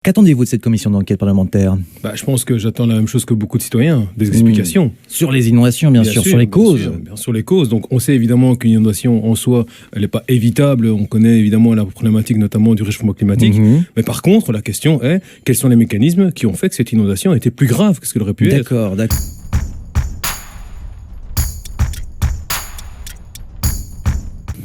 Qu'attendez-vous de cette commission d'enquête parlementaire? Je pense que j'attends la même chose que beaucoup de citoyens, des explications. Sur les inondations, bien sûr, sur les causes. Bien sûr, les causes. Donc on sait évidemment qu'une inondation en soi, elle n'est pas évitable. On connaît évidemment la problématique notamment du réchauffement climatique. Mais par contre, la question est, quels sont les mécanismes qui ont fait que cette inondation était plus grave que ce qu'elle aurait pu être? D'accord.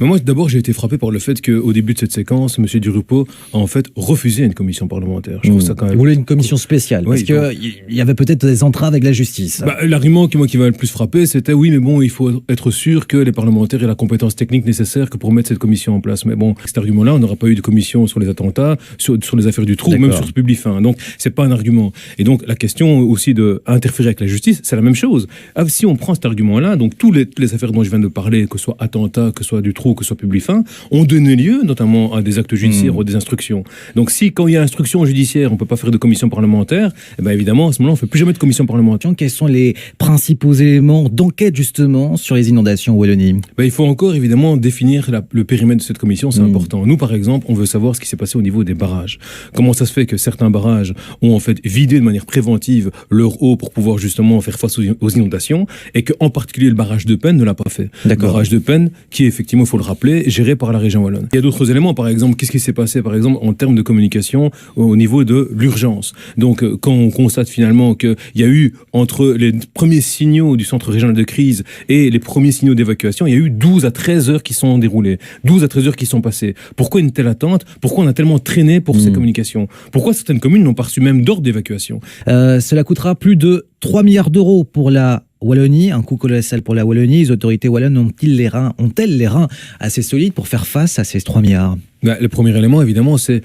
Mais moi, d'abord, j'ai été frappé par le fait qu'au début de cette séquence, M. Durupo a en fait refusé une commission parlementaire. Je trouve ça quand même... Il voulait une commission spéciale, parce qu'il y avait peut-être des entraves avec la justice. L'argument qui m'a le plus frappé, c'était oui, mais bon, il faut être sûr que les parlementaires aient la compétence technique nécessaire que pour mettre cette commission en place. Mais bon, cet argument-là, on n'aura pas eu de commission sur les attentats, sur les affaires du trou, ou même sur ce Publifin. Donc, c'est pas un argument. Et donc, la question aussi d'interférer avec la justice, c'est la même chose. Si on prend cet argument-là, donc toutes les affaires dont je viens de parler, que ce soit attentat, que ce soit du trou, que ce soit Publifin, ont donné lieu notamment à des actes judiciaires ou des instructions. Donc si quand il y a instruction judiciaire, on ne peut pas faire de commission parlementaire, évidemment à ce moment-là on ne fait plus jamais de commission parlementaire. Quels sont les principaux éléments d'enquête justement sur les inondations en Wallonie? Il faut encore évidemment définir le périmètre de cette commission, c'est important. Nous par exemple, on veut savoir ce qui s'est passé au niveau des barrages. Comment ça se fait que certains barrages ont en fait vidé de manière préventive leur eau pour pouvoir justement faire face aux inondations, et qu'en particulier le barrage de Penne ne l'a pas fait. Le barrage de Penne qui effectivement, il faut le rappeler, géré par la région wallonne. Il y a d'autres éléments, par exemple, qu'est-ce qui s'est passé par exemple en termes de communication au niveau de l'urgence. Donc quand on constate finalement qu'il y a eu entre les premiers signaux du centre régional de crise et les premiers signaux d'évacuation, il y a eu 12 à 13 heures qui sont déroulées, 12 à 13 heures qui sont passées. Pourquoi une telle attente? Pourquoi on a tellement traîné pour ces communications? Pourquoi certaines communes n'ont pas reçu même d'ordre d'évacuation? Cela coûtera plus de 3 milliards d'euros pour la Wallonie, un coût colossal pour la Wallonie. Les autorités wallonnes ont-elles les reins assez solides pour faire face à ces 3 milliards? Le premier élément, évidemment, c'est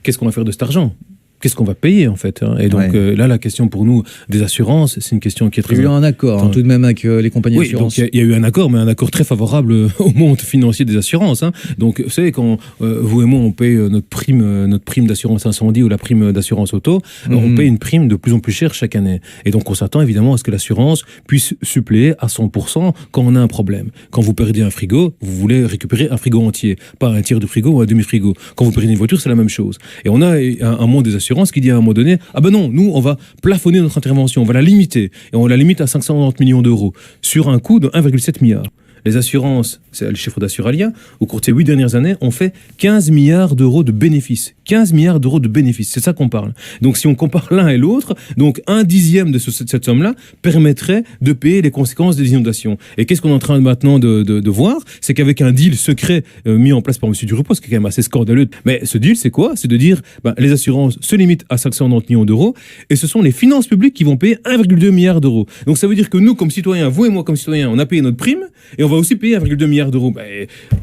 qu'est-ce qu'on va faire de cet argent? Qu'est-ce qu'on va payer en fait? Et donc là, la question pour nous des assurances, c'est une question qui est très... Il y a eu un accord tout de même avec les compagnies d'assurance. Donc il y a eu un accord, mais un accord très favorable au monde financier des assurances. Donc vous savez, quand vous et moi on paye notre prime d'assurance incendie ou la prime d'assurance auto, on paye une prime de plus en plus chère chaque année. Et donc on s'attend évidemment à ce que l'assurance puisse suppléer à 100% quand on a un problème. Quand vous perdez un frigo, vous voulez récupérer un frigo entier, pas un tiers de frigo ou un demi-frigo. Quand vous perdez une voiture, c'est la même chose. Et on a un monde des assurances qui dit à un moment donné, non, nous on va plafonner notre intervention, on va la limiter, et on la limite à 590 millions d'euros sur un coût de 1,7 milliard. Les assurances, c'est le chiffre d'Assuralia, au cours de ces 8 dernières années, ont fait 15 milliards d'euros de bénéfices. 15 milliards d'euros de bénéfices, c'est ça qu'on parle. Donc si on compare l'un et l'autre, donc 1/10 de cette somme-là permettrait de payer les conséquences des inondations. Et qu'est-ce qu'on est en train maintenant de voir? C'est qu'avec un deal secret mis en place par M. Durupo, ce qui est quand même assez scandaleux, mais ce deal, c'est quoi? C'est de dire, les assurances se limitent à 590 millions d'euros, et ce sont les finances publiques qui vont payer 1,2 milliard d'euros. Donc ça veut dire que nous, comme citoyens, vous et moi comme citoyens, on a payé notre prime, et on va aussi payer 1,2 milliard d'euros.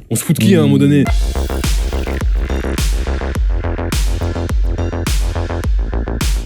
On se fout de qui à un moment donné?